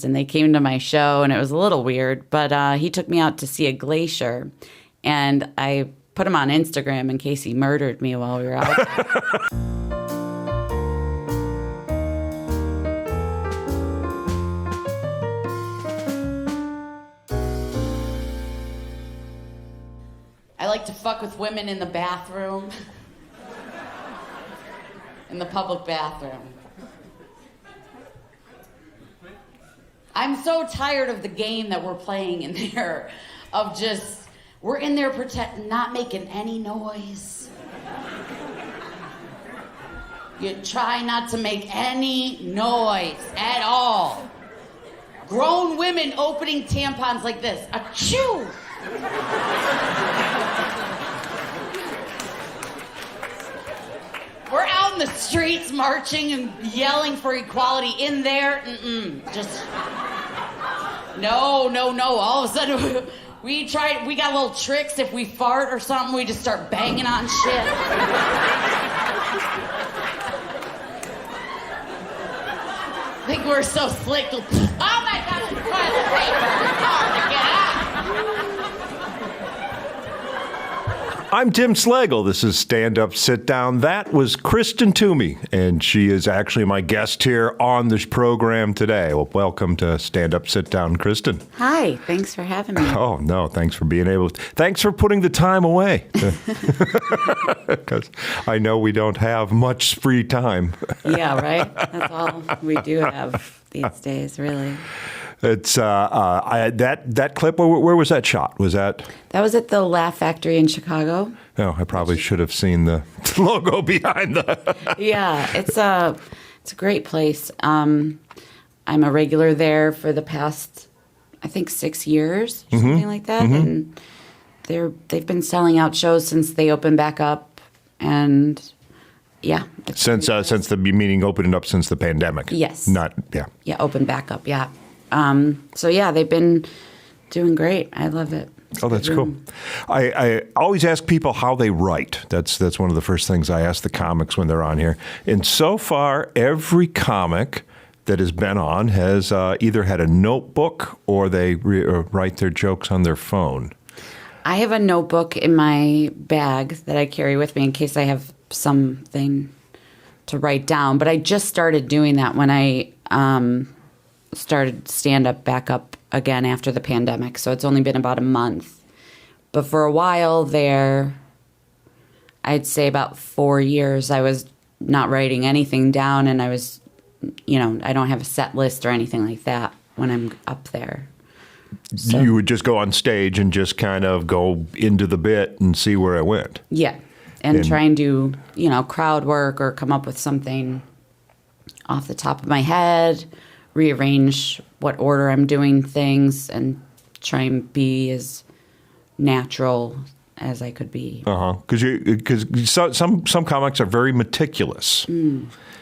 and they came to my show, and it was a little weird, but he took me out to see a glacier, and I put him on Instagram in case he murdered me while we were out there. I like to fuck with women in the bathroom, in the public bathroom. I'm so tired of the game that we're playing in there, of just, we're in there not making any noise. You try not to make any noise at all. Grown women opening tampons like this. Achoo! We're out in the streets marching and yelling for equality. In there, just no. All of a sudden, we got little tricks. If we fart or something, we just start banging on shit. I think we're so slick. Oh my God, it's toilet paper. It's hard to get out. I'm Tim Slagle. This is Stand Up, Sit Down. That was Kristen Toomey, and she is actually my guest here on this program today. Well, welcome to Stand Up, Sit Down, Kristen. Hi, thanks for having me. Oh, no, thanks for being able to. Thanks for putting the time away. Because I know we don't have much free time. Yeah, right? That's all we do have these days, really. It's that clip. Where was that shot? That was at the Laugh Factory in Chicago. Oh, I probably should have seen the logo behind the. Yeah, it's a great place. I'm a regular there for the past, I think, 6 years, or something like that, and they've been selling out shows since they opened back up, and yeah. Since the meeting opening up since the pandemic. Yes. Yeah, opened back up. Yeah. So yeah, they've been doing great. I love it. Oh, that's cool. I always ask people how they write. That's one of the first things I ask the comics when they're on here. And so far, every comic that has been on has either had a notebook or they write their jokes on their phone. I have a notebook in my bag that I carry with me in case I have something to write down. But I just started doing that when I started stand-up back up again after the pandemic. So it's only been about a month. But for a while there, I'd say about 4 years, I was not writing anything down, and I was, I don't have a set list or anything like that when I'm up there. So, you would just go on stage and just kind of go into the bit and see where it went. Yeah, and try and do, crowd work or come up with something off the top of my head, rearrange what order I'm doing things, and try and be as natural as I could be. Because some comics are very meticulous.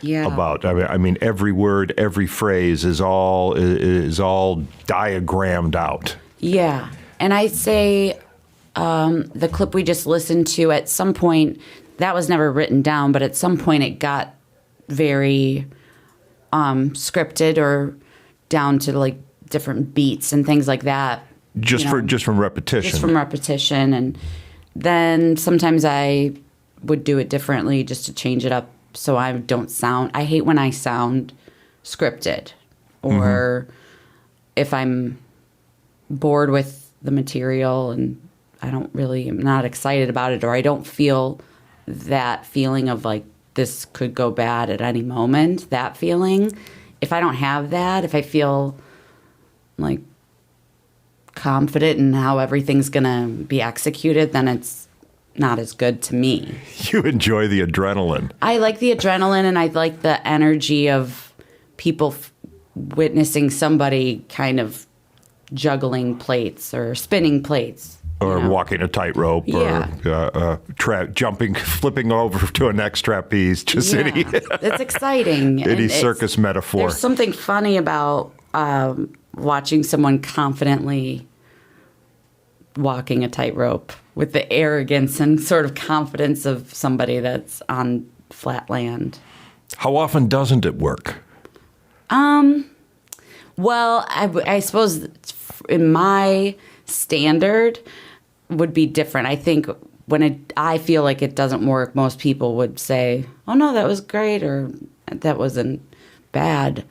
Yeah. About I mean every word, every phrase is all diagrammed out. Yeah, and I'd say the clip we just listened to, at some point, that was never written down, but at some point it got very scripted or down to like different beats and things like that. Just from repetition. Just from repetition, and then sometimes I would do it differently just to change it up so I don't sound. I hate when I sound scripted, or if I'm bored with the material and I'm not excited about it, or I don't feel that feeling of like this could go bad at any moment, that feeling. If I don't have that, if I feel like confident in how everything's going to be executed, then it's not as good to me. You enjoy the adrenaline. I like the adrenaline, and I like the energy of people witnessing somebody kind of juggling plates or spinning plates. Or walking a tightrope, or flipping over to a next trapeze. Just any. It's exciting. Any circus metaphor. There's something funny about watching someone confidently walking a tightrope with the arrogance and sort of confidence of somebody that's on flat land. How often doesn't it work? Well, I suppose in my standard would be different. I think when I feel like it doesn't work, most people would say, "Oh no, that was great," or "That wasn't bad."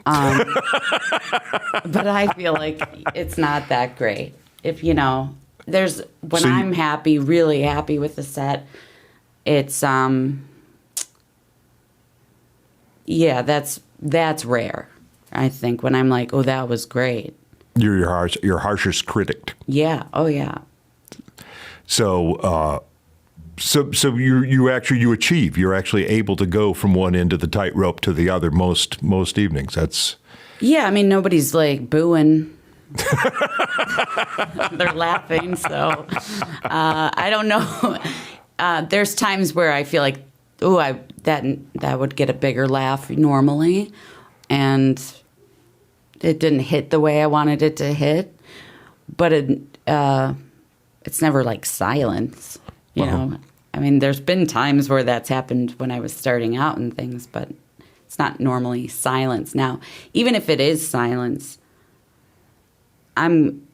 But I feel like it's not that great. If when I'm happy, really happy with the set, it's that's rare. I think when I'm like, "Oh, that was great." You're your harshest critic. Yeah. Oh, yeah. So, you achieve. You're actually able to go from one end of the tightrope to the other most evenings. That's. Yeah, I mean, nobody's like booing. They're laughing. So I don't know. There's times where I feel like, that would get a bigger laugh normally, and it didn't hit the way I wanted it to hit. But it's never like silence, you know. I mean, there's been times where that's happened when I was starting out and things, but it's not normally silence. Now, even if it is silence, I'm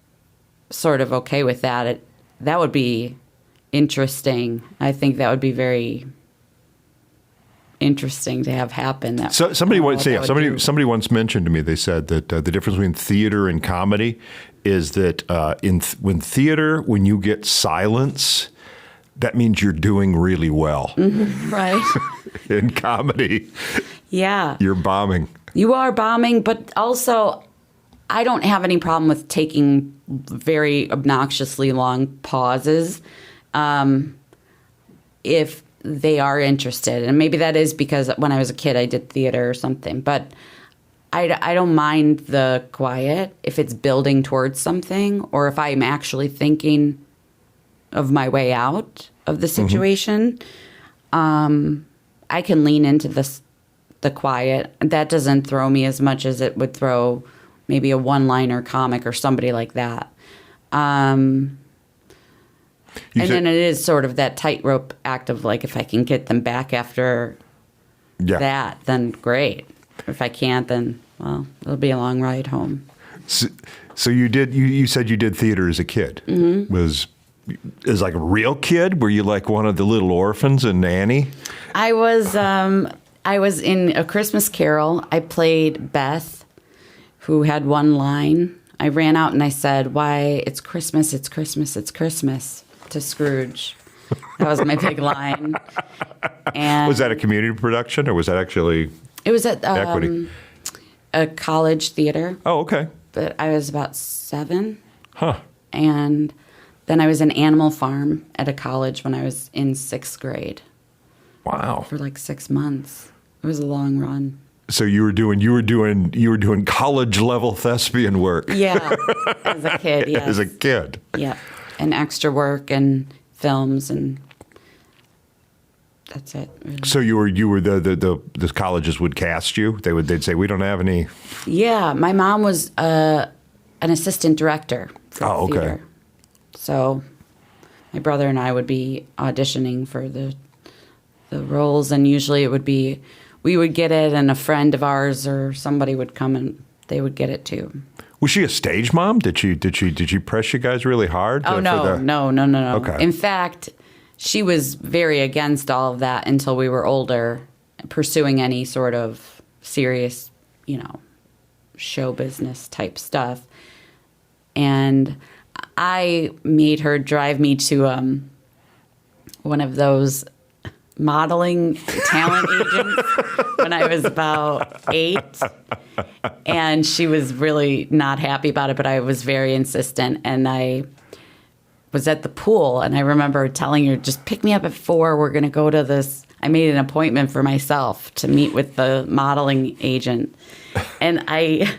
sort of okay with that. That would be interesting. I think that would be very interesting to have happen. Somebody once mentioned to me. They said that the difference between theater and comedy is that when theater, when you get silence, that means you're doing really well. Mm-hmm, right. In comedy, yeah, you're bombing. You are bombing, but also I don't have any problem with taking very obnoxiously long pauses if they are interested. And maybe that is because when I was a kid, I did theater or something. But I don't mind the quiet if it's building towards something, or if I'm actually thinking of my way out of the situation. I can lean into the quiet. That doesn't throw me as much as it would throw maybe a one-liner comic or somebody like that. Then it is sort of that tightrope act of like, if I can get them back after that, then great. If I can't, then, well, it'll be a long ride home. So you said you did theater as a kid. Mm-hmm. As like a real kid? Were you like one of the little orphans in Annie? I was in A Christmas Carol. I played Beth, who had one line. I ran out and I said, "Why, it's Christmas, it's Christmas, it's Christmas," to Scrooge. That was my big line. And was that a community production, or was that actually? It was at Equity? A college theater. Oh, okay. But I was about 7. Huh. And then I was in Animal Farm at a college when I was in 6th grade. Wow. For like 6 months. It was a long run. So you were doing college level thespian work. Yeah, as a kid. Yes. As a kid. Yeah, and extra work and films, and that's it. Really. So you were the colleges would cast you. They'd say, "We don't have any." Yeah, my mom was an assistant director for theater. So my brother and I would be auditioning for the roles, and usually it would be. We would get it, and a friend of ours or somebody would come and they would get it too. Was she a stage mom? Did she press you guys really hard? Oh no. Okay. In fact, she was very against all of that until we were older, pursuing any sort of serious, show business type stuff. And I made her drive me to one of those modeling talent agents when I was about 8. And she was really not happy about it, but I was very insistent. And I was at the pool, and I remember telling her, "Just pick me up at 4. We're going to go to this." I made an appointment for myself to meet with the modeling agent. And I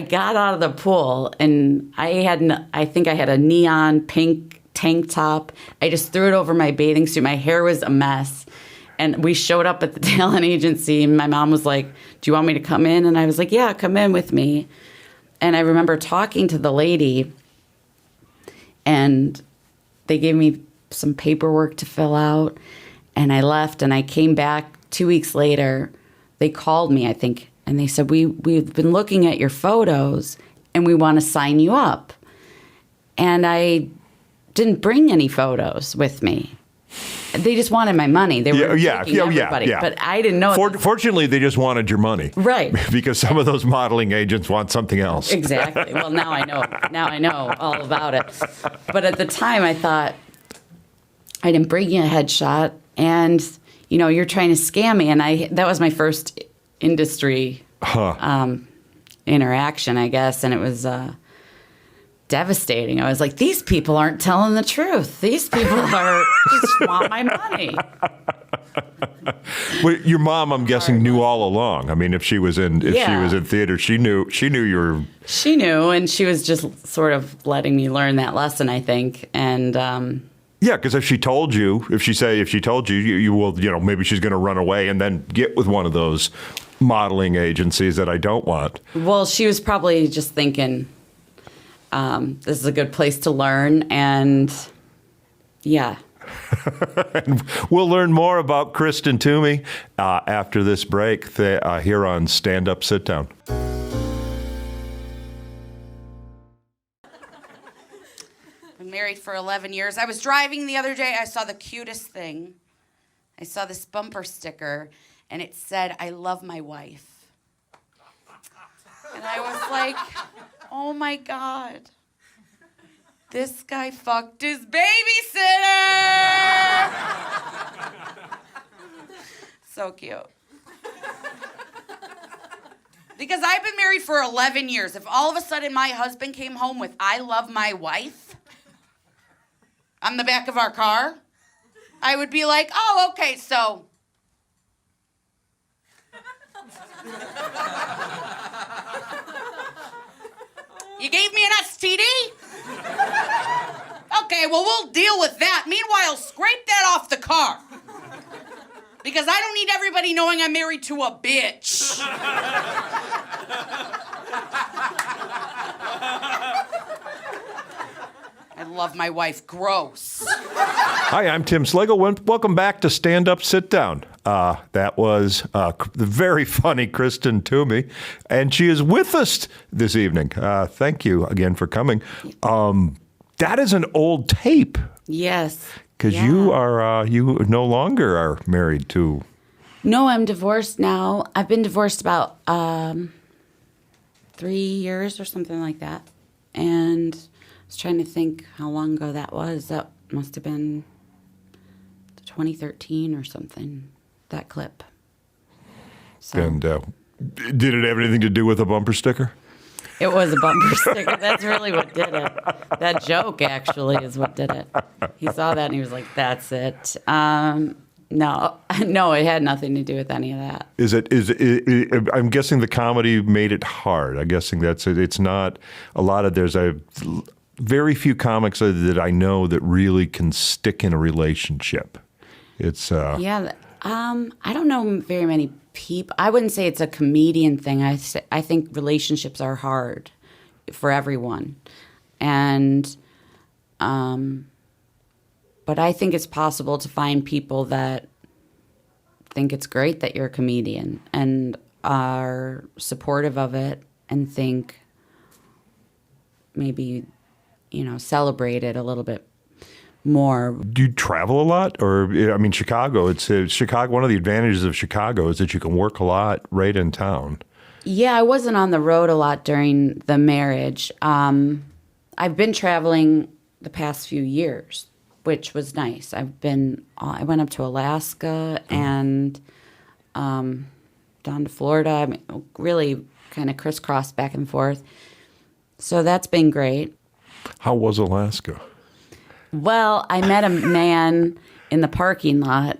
got out of the pool, and I think I had a neon pink tank top. I just threw it over my bathing suit. My hair was a mess. And we showed up at the talent agency, and my mom was like, "Do you want me to come in?" And I was like, "Yeah, come in with me." And I remember talking to the lady, and they gave me some paperwork to fill out, and I left, and I came back 2 weeks later. They called me, I think, And they said, we've been looking at your photos and we want to sign you up. And I didn't bring any photos with me. They just wanted my money. They were taking everybody. But I didn't know. Fortunately, they just wanted your money. Right. Because some of those modeling agents want something else. Exactly. Well, now I know. Now I know all about it. But at the time, I thought, I didn't bring you a headshot. And, you're trying to scam me. And that was my first industry interaction, I guess. And it was devastating. I was like, these people aren't telling the truth. These people just want my money. Well, your mom, I'm guessing, knew all along. I mean, if she was in theater, she knew you were. She knew, and she was just sort of letting me learn that lesson, I think. And yeah, because if she told you, you will, maybe she's going to run away and then get with one of those modeling agencies that I don't want. Well, she was probably just thinking, this is a good place to learn, and yeah. And we'll learn more about Kristen Toomey after this break here on Stand Up, Sit Down. Been married for 11 years. I was driving the other day. I saw the cutest thing. I saw this bumper sticker, and it said, "I love my wife." And I was like, oh my God. This guy fucked his babysitter. So cute. Because I've been married for 11 years. If all of a sudden my husband came home with "I love my wife" on the back of our car, I would be like, oh, okay, so. You gave me an STD? Okay, well, we'll deal with that. Meanwhile, scrape that off the car. Because I don't need everybody knowing I'm married to a bitch. I love my wife. Gross. Hi, I'm Tim Slagle. Welcome back to Stand Up, Sit Down. That was the very funny Kristen Toomey, and she is with us this evening. Thank you again for coming. That is an old tape. Yes. Because you no longer are married to. No, I'm divorced now. I've been divorced about 3 years or something like that. And I was trying to think how long ago that was. That must have been 2013 or something, that clip. So. And did it have anything to do with a bumper sticker? It was a bumper sticker. That's really what did it. That joke, actually, is what did it. He saw that and he was like, that's it. No, it had nothing to do with any of that. Is it? I'm guessing the comedy made it hard. I'm guessing that's it. It's not a lot of. There's a very few comics that I know that really can stick in a relationship. It's yeah. I don't know very many people. I wouldn't say it's a comedian thing. I think relationships are hard for everyone, and but I think it's possible to find people that think it's great that you're a comedian and are supportive of it and think maybe, celebrate it a little bit more. Do you travel a lot? Or, I mean, Chicago, Chicago. One of the advantages of Chicago is that you can work a lot right in town. Yeah, I wasn't on the road a lot during the marriage. I've been traveling the past few years, which was nice. I went up to Alaska and down to Florida. I mean, really kind of crisscrossed back and forth. So that's been great. How was Alaska? Well, I met a man in the parking lot,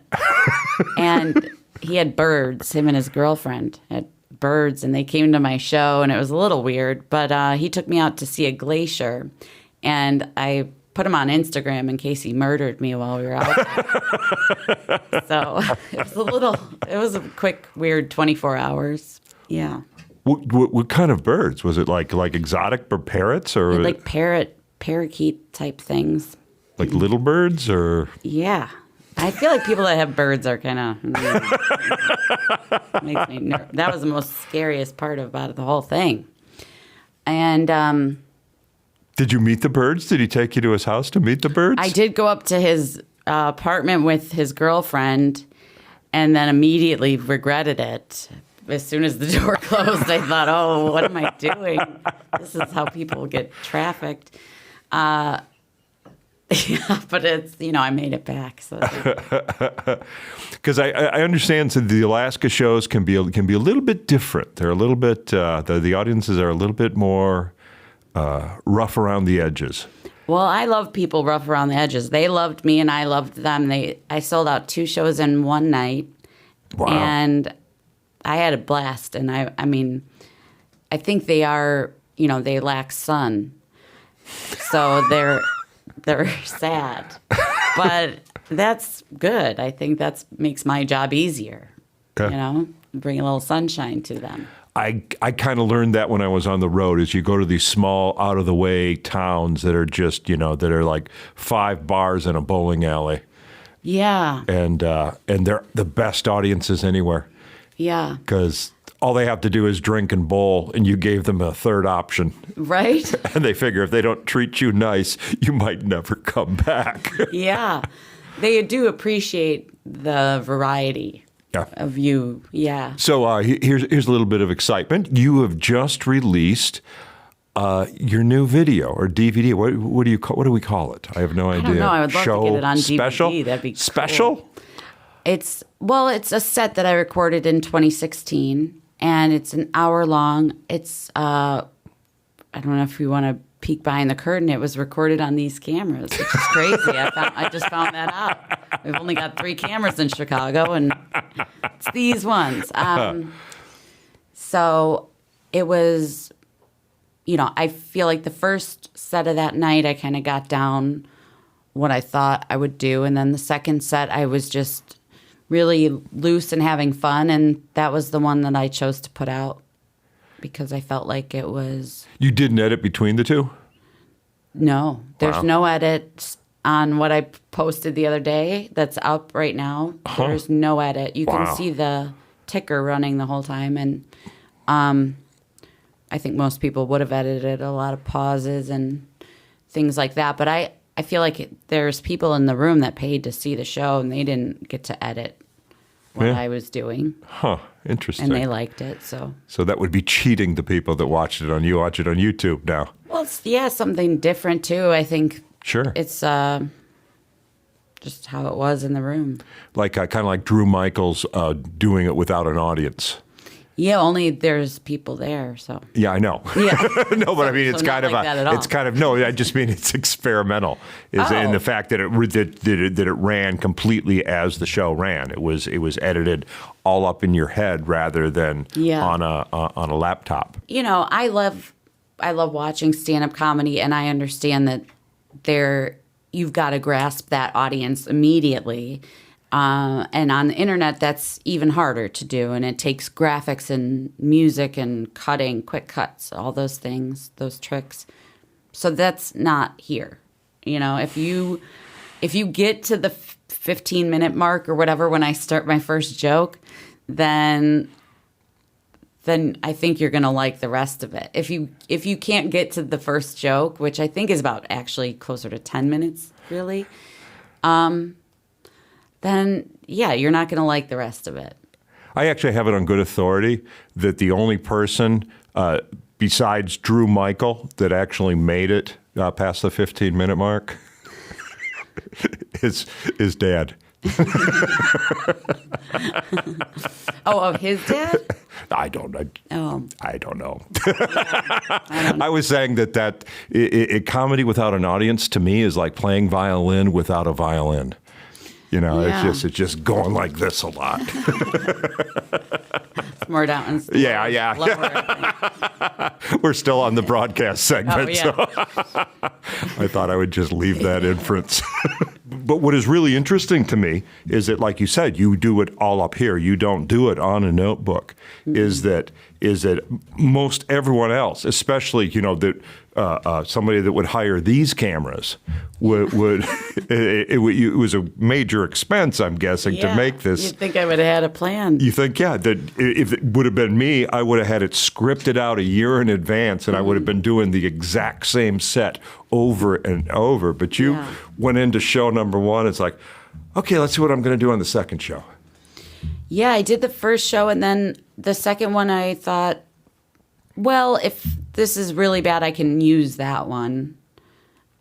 and he had birds. Him and his girlfriend had birds, and they came to my show, and it was a little weird. But he took me out to see a glacier, and I put him on Instagram in case he murdered me while we were out there. So it was a quick, weird 24 hours. Yeah. What kind of birds? Was it like exotic parrots or like parakeet type things? Like little birds or? Yeah. I feel like people that have birds are kind of makes me that was the most scariest part about the whole thing. And did you meet the birds? Did he take you to his house to meet the birds? I did go up to his apartment with his girlfriend, and then immediately regretted it. As soon as the door closed, I thought, "Oh, what am I doing? This is how people get trafficked." Yeah, but it's, I made it back. So because I understand that the Alaska shows can be a little bit different. They're a little bit the audiences are a little bit more rough around the edges. Well, I love people rough around the edges. They loved me, and I loved them. I sold out 2 shows in one night. Wow. And I had a blast. And I mean, I think they are, they lack sun, so they're sad, but that's good. I think that makes my job easier. Okay. Bring a little sunshine to them. I kind of learned that when I was on the road, is you go to these small, out of the way towns that are just, that are like 5 bars in a bowling alley. Yeah. And they're the best audiences anywhere. Yeah. Because all they have to do is drink and bowl, and you gave them a third option. Right. And they figure if they don't treat you nice, you might never come back. Yeah. They do appreciate the variety of you. Yeah. So here's a little bit of excitement. You have just released your new video or DVD. What do we call it? I have no idea. I don't know. I would love to get it on special? DVD. That'd be special. Cool. It's a set that I recorded in 2016, and it's an hour long. It's I don't know if you want to peek behind the curtain. It was recorded on these cameras, which is crazy. I just found that out. We've only got 3 cameras in Chicago, and it's these ones. So it was, I feel like the first set of that night, I kind of got down what I thought I would do, and then the second set, I was just really loose and having fun, and that was the one that I chose to put out because I felt like it was... You didn't edit between the two? No. There's no edit on what I posted the other day that's up right now. There's no edit. You can see the ticker running the whole time, and I think most people would have edited a lot of pauses and things like that, but I feel like there's people in the room that paid to see the show, and they didn't get to edit what I was doing. Huh, interesting. And they liked it, so. So that would be cheating the people that watched it on you. Watch it on YouTube now. Well, it's, something different, too. I think it's just how it was in the room. Like kind of like Drew Michaels doing it without an audience. Yeah, only there's people there, so. Yeah, I know. Yeah. No, but I mean, it's kind of I just mean it's experimental. In the fact that it ran completely as the show ran. It was edited all up in your head rather than on a laptop. I love watching stand-up comedy, and I understand that you've got to grasp that audience immediately. And on the internet, that's even harder to do. And it takes graphics and music and cutting, quick cuts, all those things, those tricks. So that's not here. If you get to the 15-minute mark or whatever when I start my first joke, then I think you're going to like the rest of it. If you can't get to the first joke, which I think is about actually closer to 10 minutes, really, then, you're not going to like the rest of it. I actually have it on good authority that the only person besides Drew Michael that actually made it past the 15-minute mark is Dad. Of his dad? I don't know. I don't know. I was saying that comedy without an audience to me is like playing violin without a violin. It's just going like this a lot. It's more down and slower. Yeah. Lower, we're still on the broadcast segment, so Oh, I thought I would just leave that inference. But what is really interesting to me is that, like you said, you do it all up here. You don't do it on a notebook. Mm-hmm. Is that is that most everyone else, especially, that somebody that would hire these cameras would it was a major expense, I'm guessing, to make this. You'd think I would have had a plan. You think, that if it would have been me, I would have had it scripted out a year in advance, and I would have been doing the exact same set over and over. But you went into show number one. It's like, okay, let's see what I'm going to do on the second show. Yeah, I did the first show, and then the second one I thought, well, if this is really bad, I can use that one.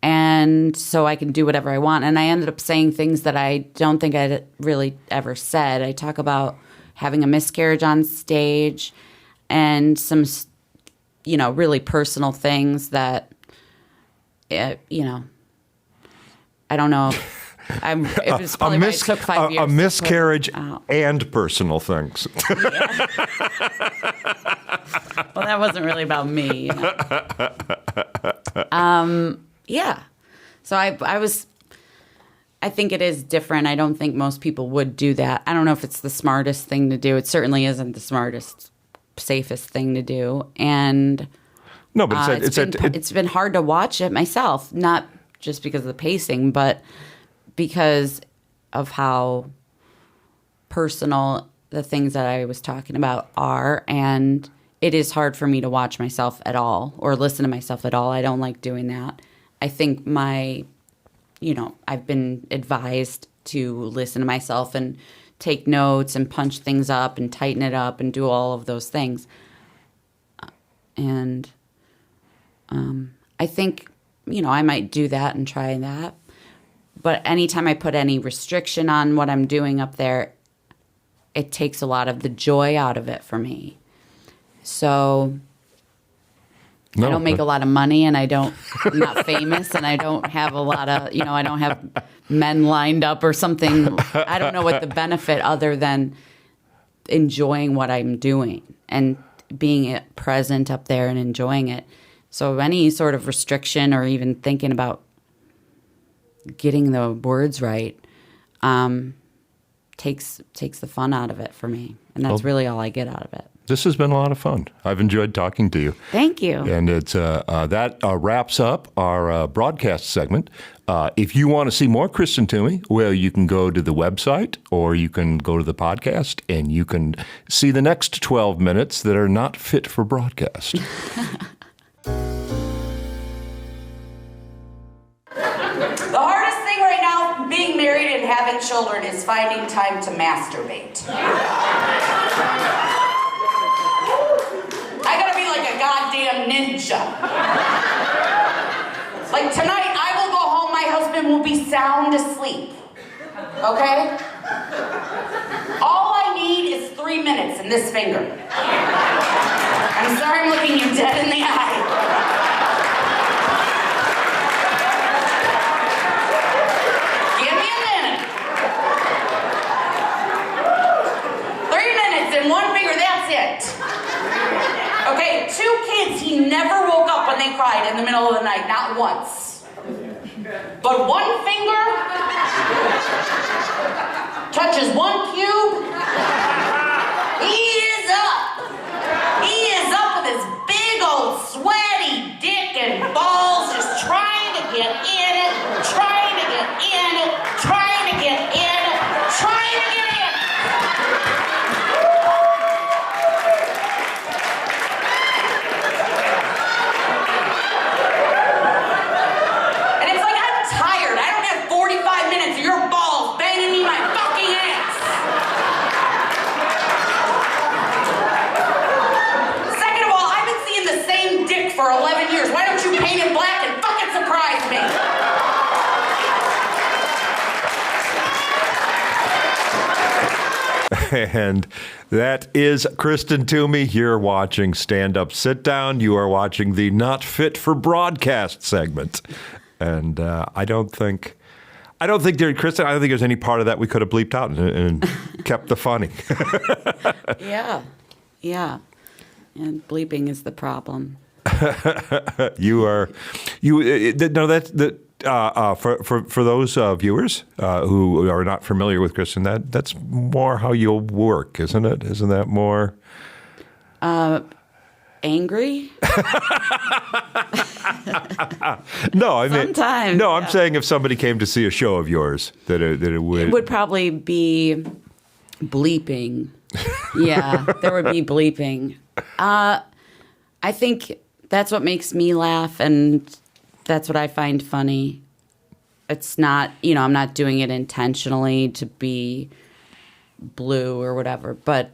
And so I can do whatever I want. And I ended up saying things that I don't think I'd really ever said. I talk about having a miscarriage on stage and some, really personal things that, I don't know. It was probably why it took 5 years. A miscarriage and personal things. Well, that wasn't really about me. Yeah. So I think it is different. I don't think most people would do that. I don't know if it's the smartest thing to do. It certainly isn't the smartest, safest thing to do. And no, but it's been hard to watch it myself, not just because of the pacing, but because of how personal the things that I was talking about are. And it is hard for me to watch myself at all or listen to myself at all. I don't like doing that. I think I've been advised to listen to myself and take notes and punch things up and tighten it up and do all of those things. And I think, I might do that and try that. But anytime I put any restriction on what I'm doing up there, it takes a lot of the joy out of it for me. So I don't make a lot of money, and I'm not famous, and I don't have a lot of, I don't have men lined up or something. I don't know what the benefit other than enjoying what I'm doing and being present up there and enjoying it. So any sort of restriction or even thinking about getting the words right takes the fun out of it for me. And that's really all I get out of it. This has been a lot of fun. I've enjoyed talking to you. Thank you. And it's that wraps up our broadcast segment. If you want to see more Kristen Toomey, well, you can go to the website or you can go to the podcast and you can see the next 12 minutes that are not fit for broadcast. The hardest thing right now, being married and having children, is finding time to masturbate. I gotta be like a goddamn ninja. Like tonight, I will go home, my husband will be sound asleep. Okay? All I need is 3 minutes in this finger. I'm sorry I'm looking you dead in the eye. Okay, 2 kids, he never woke up when they cried in the middle of the night, not once. But 1 finger touches 1 cube, he is up. He is up with his big old sweaty dick and balls, just trying to get in it, trying to get in it, trying to get in it, trying to get in it. For 11 years. Why don't you paint it black and fucking surprise me? And that is Kristen Toomey. You're watching Stand Up, Sit Down. You are watching the Not Fit for Broadcast segment. And I don't think Kristen, I don't think there's any part of that we could have bleeped out and kept the funny. Yeah. And bleeping is the problem. For those viewers who are not familiar with Kristen, that's more how you'll work, isn't it? Isn't that more? Angry? No, I mean, sometimes. No, I'm saying if somebody came to see a show of yours, that it would. It would probably be bleeping. Yeah, there would be bleeping. I think that's what makes me laugh, and that's what I find funny. It's not, I'm not doing it intentionally to be blue or whatever, but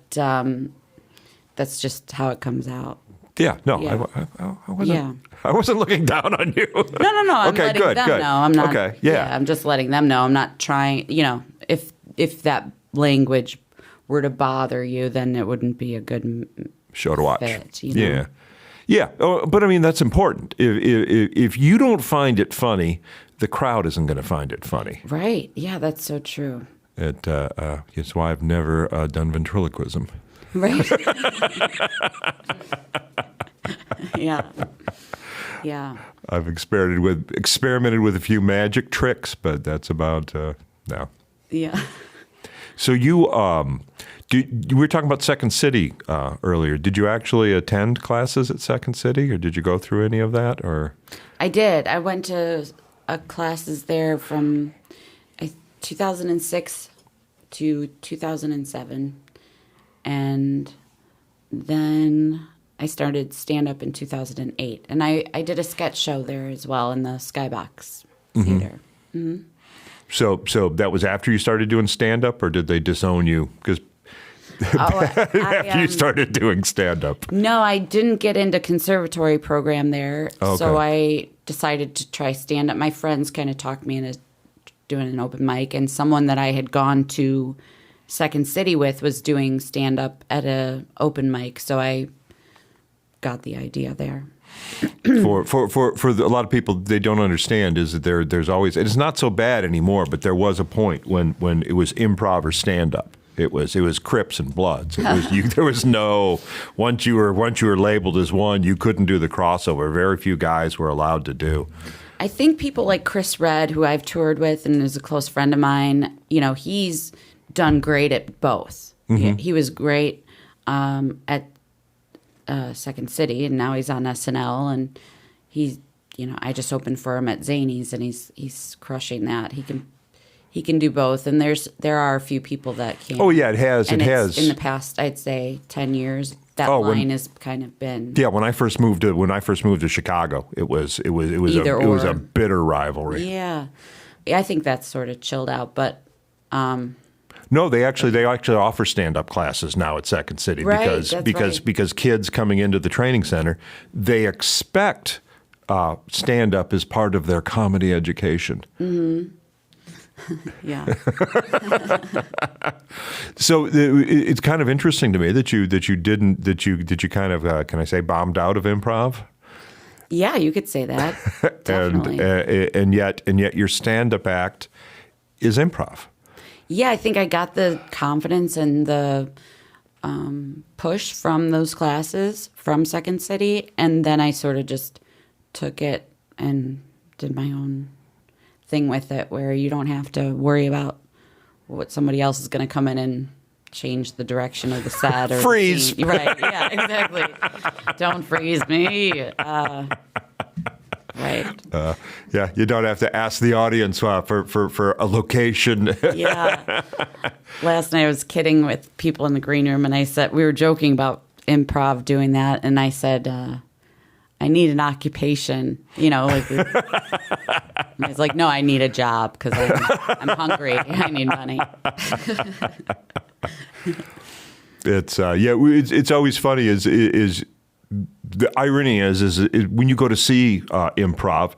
that's just how it comes out. Yeah, no, Yeah. I wasn't. Yeah. I wasn't looking down on you. No. I'm okay, letting good, them good. know. I'm not. Okay, yeah. I'm just letting them know. I'm not trying. If that language were to bother you, then it wouldn't be a good show to watch. Fit, Yeah, yeah. Oh, but I mean, that's important. If you don't find it funny, the crowd isn't going to find it funny. Right. Yeah, that's so true. It's why I've never done ventriloquism. Right. Yeah. I've experimented with a few magic tricks, but that's about no. Yeah. So you were talking about Second City earlier. Did you actually attend classes at Second City, or did you go through any of that? Or I did. I went to classes there from 2006 to 2007. And then I started stand-up in 2008. And I did a sketch show there as well in the Skybox Theater. Mm-hmm. So that was after you started doing stand-up, or did they disown you? Because after you started doing stand-up. No, I didn't get into conservatory program there. Okay. So I decided to try stand-up. My friends kind of talked me into doing an open mic. And someone that I had gone to Second City with was doing stand-up at a open mic, so I got the idea there. For a lot of people, they don't understand is that there's always, it's not so bad anymore, but there was a point when it was improv or stand-up. It was Crips and Bloods. There was no, once you were labeled as one, you couldn't do the crossover. Very few guys were allowed to do. I think people like Chris Redd, who I've toured with and is a close friend of mine, he's done great at both. Mm-hmm. He was great at Second City, and now he's on SNL, and he's, I just opened for him at Zanies, and he's crushing that. He can do both, and there are a few people that can. Oh yeah, it has. In the past, I'd say 10 years, that line has kind of been. Yeah, when I first moved to Chicago, it was a bitter rivalry. Yeah, I think that's sort of chilled out, but. No, they actually offer stand-up classes now at Second City, right, because kids coming into the training center, they expect stand-up as part of their comedy education. Mm-hmm. Yeah. So it's kind of interesting to me that you kind of can I say bombed out of improv? Yeah, you could say that. Definitely. and yet your stand-up act is improv. Yeah, I think I got the confidence and the push from those classes from Second City, and then I sort of just took it and did my own thing with it, where you don't have to worry about what somebody else is going to come in and change the direction of the set or freeze. Right? Yeah, exactly. Don't freeze me. Right. Yeah, you don't have to ask the audience for a location. Yeah. Last night I was kidding with people in the green room, and I said, we were joking about improv doing that, and I said, I need an occupation, like. I was like, no, I need a job because I'm hungry. I need money. It's always funny is the irony is when you go to see improv,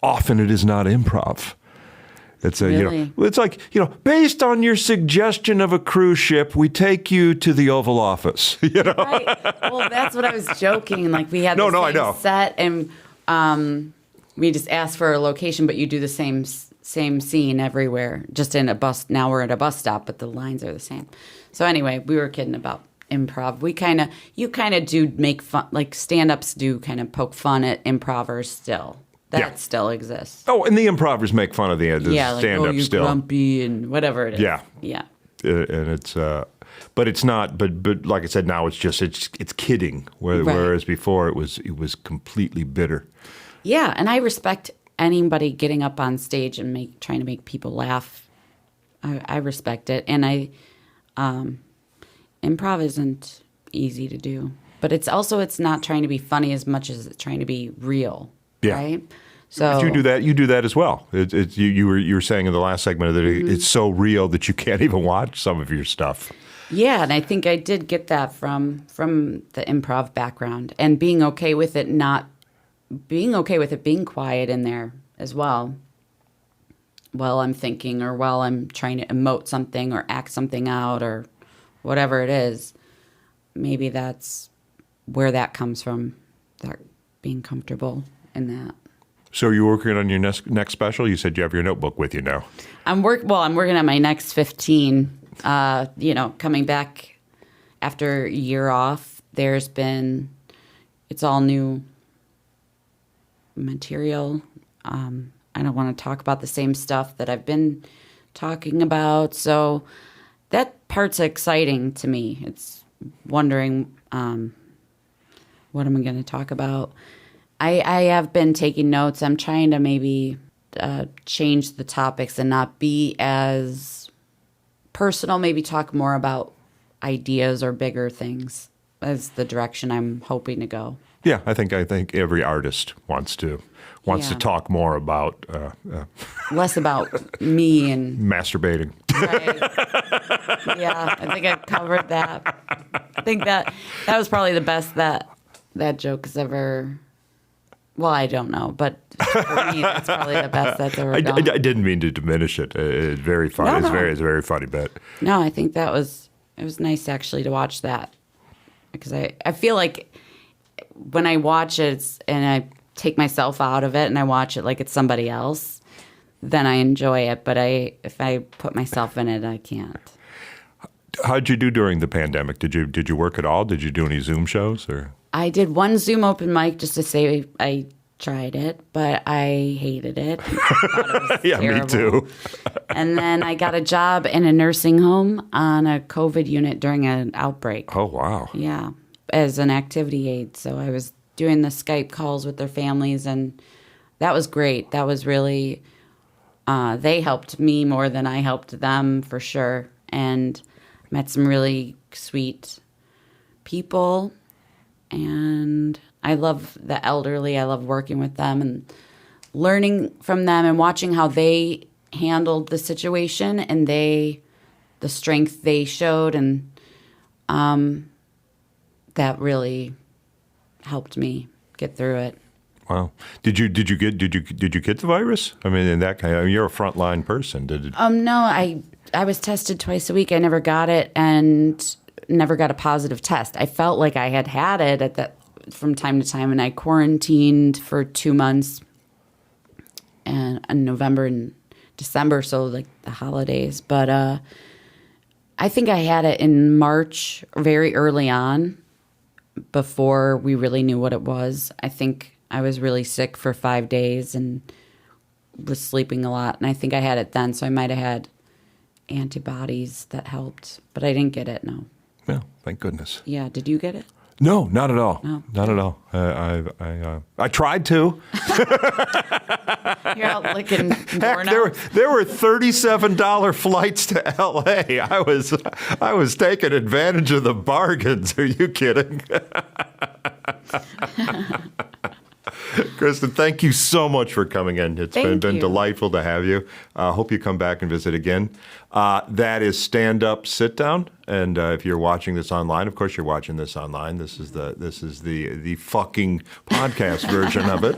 often it is not improv. It's really? It's like, based on your suggestion of a cruise ship, we take you to the Oval Office. Right. Well, that's what I was joking. Like we had the same set, and we just asked for a location, but you do the same scene everywhere, just in a bus. Now we're at a bus stop, but the lines are the same. So anyway, we were kidding about improv. You kind of do make fun, like stand-ups do kind of poke fun at improvers still. That still exists. Oh, and the improvers make fun of the stand-up like, still. Grumpy and whatever it is. Yeah. Yeah. And it's, But it's not. But like I said, now it's kidding. Whereas before it was completely bitter. Yeah, and I respect anybody getting up on stage and trying to make people laugh. I respect it, and improv isn't easy to do. But it's not trying to be funny as much as it's trying to be real. Yeah. Right. So if you do that as well. You were saying in the last segment that it's so real that you can't even watch some of your stuff. Yeah, and I think I did get that from the improv background, and being okay with it being quiet in there as well, while I'm thinking or while I'm trying to emote something or act something out or whatever it is. Maybe that's where that comes from, that being comfortable in that. So you're working on your next special? You said you have your notebook with you now. I'm working on my next 15. Coming back after a year off, it's all new material. I don't want to talk about the same stuff that I've been talking about. So that part's exciting to me. It's wondering what am I going to talk about. I have been taking notes. I'm trying to maybe change the topics and not be as personal, maybe talk more about ideas or bigger things as the direction I'm hoping to go. Yeah, I think every artist wants to talk more about less about me and masturbating. Right. Yeah, I think I've covered that. I think that was probably the best that joke has ever. Well, I don't know, but for me, that's probably the best that's ever gone. I didn't mean to diminish it. It's very funny. No. It's a very funny bit. No, I think it was nice actually to watch that, because I feel like when I watch it and I take myself out of it and I watch it like it's somebody else, then I enjoy it. But if I put myself in it, I can't. How'd you do during the pandemic? Did you work at all? Did you do any Zoom shows or? I did one Zoom open mic just to say I tried it, but I hated it. I thought it was yeah, terrible. Me too. And then I got a job in a nursing home on a COVID unit during an outbreak. Oh, wow. Yeah, as an activity aide. So I was doing the Skype calls with their families, and that was great. That was really, they helped me more than I helped them, for sure. And met some really sweet people. And I love the elderly. I love working with them and learning from them and watching how they handled the situation and the strength they showed. And that really helped me get through it. Wow. Did you get the virus? I mean, in that kind you're a frontline person. No, I was tested twice a week. I never got it and never got a positive test. I felt like I had it from time to time, and I quarantined for 2 months and in November and December, so like the holidays. But I think I had it in March, very early on, before we really knew what it was. I think I was really sick for 5 days and was sleeping a lot, and I think I had it then, so I might have had antibodies that helped, but I didn't get it, no. Yeah, thank goodness. Yeah, did you get it? No, not at all. No. Not at all. I tried to. You're out licking Heck, there were $37 flights to L.A. I was taking advantage of the bargains. Are you kidding? Kristen, thank you so much for coming in. It's been delightful to have you. Hope you come back and visit again. That is Stand Up, Sit Down. And if you're watching this online, of course you're watching this online. This is the fucking podcast version of it.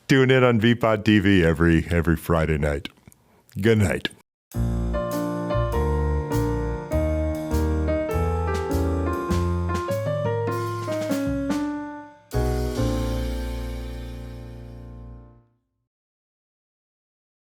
Tune in on VPOD-TV every Friday night. Good night.